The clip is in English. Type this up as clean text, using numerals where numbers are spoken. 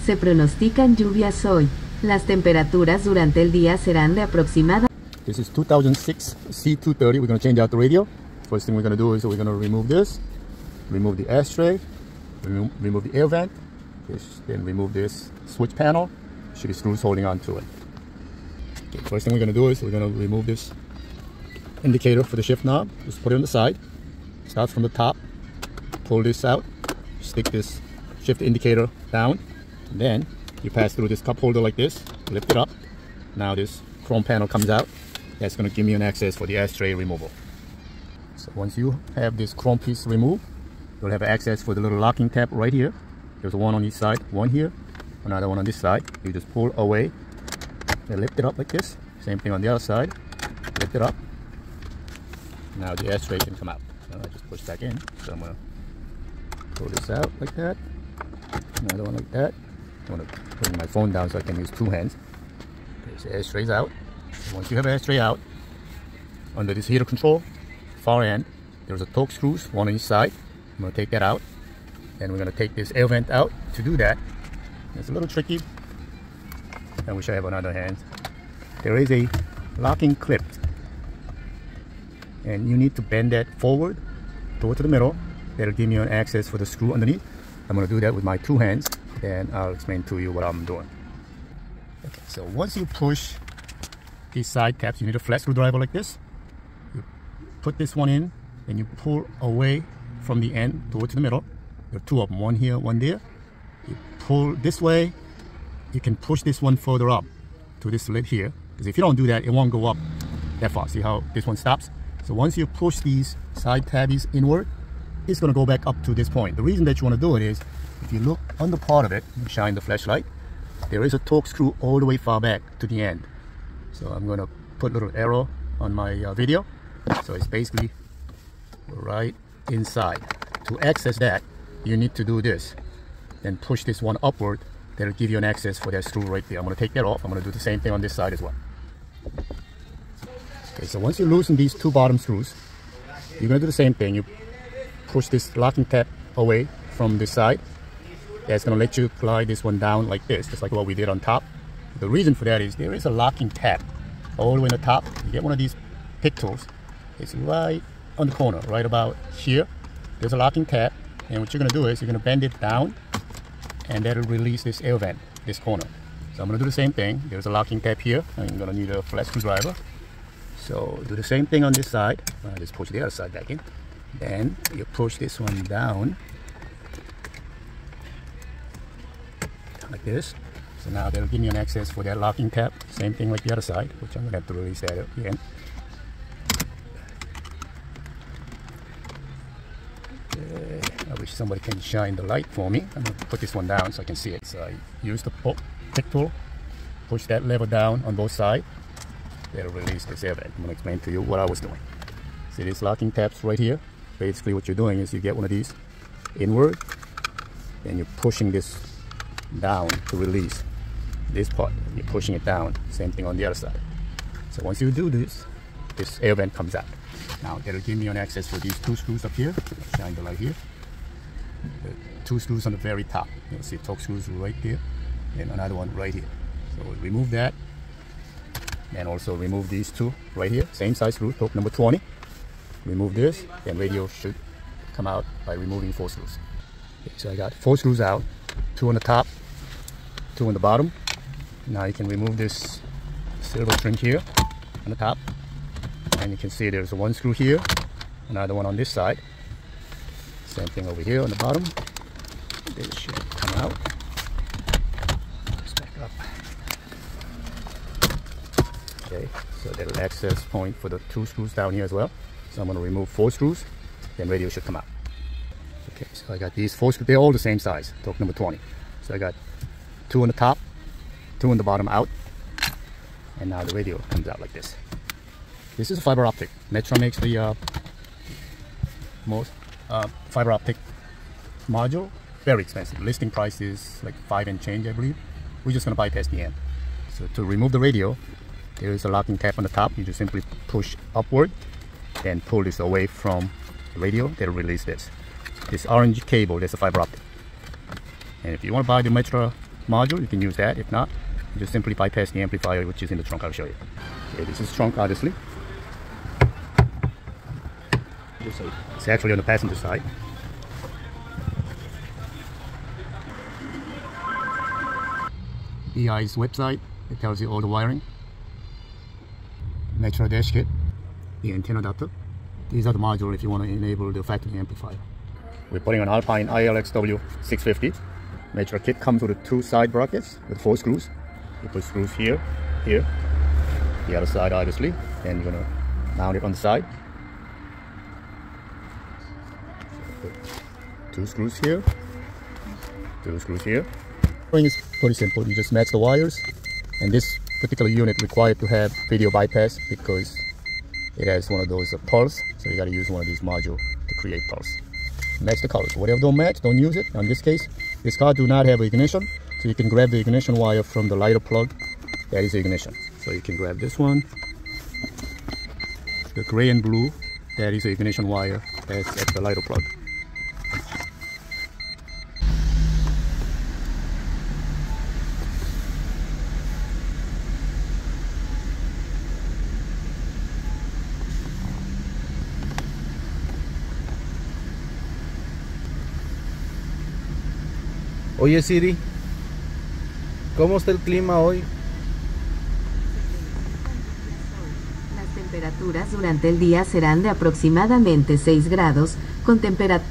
Se pronostican lluvias hoy. Las temperaturas durante el día serán de aproximadamente. This is 2006 C230. We're going to change out the radio. First thing we're going to do is we're going to remove this, remove the ashtray, remove the air vent, then remove this switch panel. Should be screws holding on to it. Okay, first thing we're going to do is we're going to remove this indicator for the shift knob. Just put it on the side. Start from the top. Pull this out. Stick this shift indicator down. And then you pass through this cup holder like this. Lift it up. Now this chrome panel comes out. That's going to give me an access for the ashtray removal. So once you have this chrome piece removed, you'll have access for the little locking tab right here. There's one on each side, one here, another one on this side. You just pull away and lift it up like this. Same thing on the other side. Lift it up. Now the ashtray can come out. So I just push back in. So I'm going to pull this out like that. Another one like that. I'm going to bring my phone down so I can use two hands. Okay, so ashtray's out. Once you have ashtray out, under this heater control, far end, there's a torque screws, one on each side. I'm going to take that out. And we're going to take this air vent out. To do that, it's a little tricky. I wish I have another hand. There is a locking clip. And you need to bend that forward, toward to the middle. That'll give you an access for the screw underneath. I'm going to do that with my two hands. Then I'll explain to you what I'm doing. Okay, so once you push these side tabs, you need a flat screwdriver like this. You put this one in, and you pull away from the end towards the middle. There are two of them, one here, one there. You pull this way, you can push this one further up to this lid here. Because if you don't do that, it won't go up that far. See how this one stops? So once you push these side tabbies inward, it's going to go back up to this point. The reason that you want to do it is, if you look on the part of it, shine the flashlight, there is a torque screw all the way far back to the end. So I'm going to put a little arrow on my video. So it's basically right inside. To access that, you need to do this. Then push this one upward. That'll give you an access for that screw right there. I'm going to take that off. I'm going to do the same thing on this side as well. Okay, so once you loosen these two bottom screws, you're going to do the same thing. You push this locking tab away from this side. That's going to let you glide this one down like this, just like what we did on top. The reason for that is there is a locking tab all the way on the top. You get one of these pick tools. It's right on the corner, right about here. There's a locking tab, and what you're going to do is you're going to bend it down, and that'll release this air vent, this corner. So I'm going to do the same thing. There's a locking tab here. I'm going to need a flat screwdriver. So do the same thing on this side. Just push the other side back in. Then you push this one down like this. So now that'll give me an access for that locking tab. Same thing like the other side, which I'm going to have to release that again. I wish somebody can shine the light for me. I'm going to put this one down so I can see it. So I use the pick tool, push that lever down on both sides. That'll release this air vent. I'm going to explain to you what I was doing. See these locking tabs right here? Basically what you're doing is you get one of these inward, and you're pushing this down to release this part. You're pushing it down. Same thing on the other side. So once you do this, this air vent comes out. Now that'll give me an access for these two screws up here. Shine the light here. The two screws on the very top. You'll see torque screws right there, and another one right here. So we'll remove that, and also remove these two right here. Same size screw, torque number 20. Remove this, and radio should come out by removing 4 screws. Okay, so I got 4 screws out, 2 on the top, 2 on the bottom. Now you can remove this silver trim here on the top, and you can see there's one screw here, another one on this side. Same thing over here on the bottom. This should come out. Let's back up. Okay, so there's an access point for the 2 screws down here as well. So I'm going to remove 4 screws, then radio should come out. Okay, so I got these 4 screws. They're all the same size, torque number 20. So I got 2 on the top, 2 on the bottom out, and now the radio comes out like this. This is a fiber optic. Metro makes the most fiber optic module. Very expensive. Listing price is like 5 and change, I believe. We're just going to bypass the end. So to remove the radio, there is a locking tab on the top. You just simply push upward and pull this away from the radio. That'll release this. This orange cable, that's a fiber optic. And if you want to buy the Metro module, you can use that. If not, you just simply bypass the amplifier, which is in the trunk. I'll show you. Okay, this is trunk, obviously. It's actually on the passenger side. EI's website, it tells you all the wiring. Natural dash kit, the antenna adapter. These are the modules if you want to enable the factory amplifier. We're putting an Alpine ILX-W650. Natural kit comes with 2 side brackets with 4 screws. You put screws here, here, the other side obviously, and you're gonna mount it on the side. Put 2 screws here, 2 screws here. It's pretty simple. You just match the wires, and this particular unit required to have video bypass because it has one of those pulse, so you got to use one of these modules to create pulse. Match the colors. Whatever don't match, don't use it. In this case, this car do not have ignition, so you can grab the ignition wire from the lighter plug. That is the ignition. So you can grab this one, the gray and blue. That is the ignition wire. That's at the lighter plug. Oye Siri, ¿cómo está el clima hoy? Las temperaturas durante el día serán de aproximadamente 6 grados, con temperatura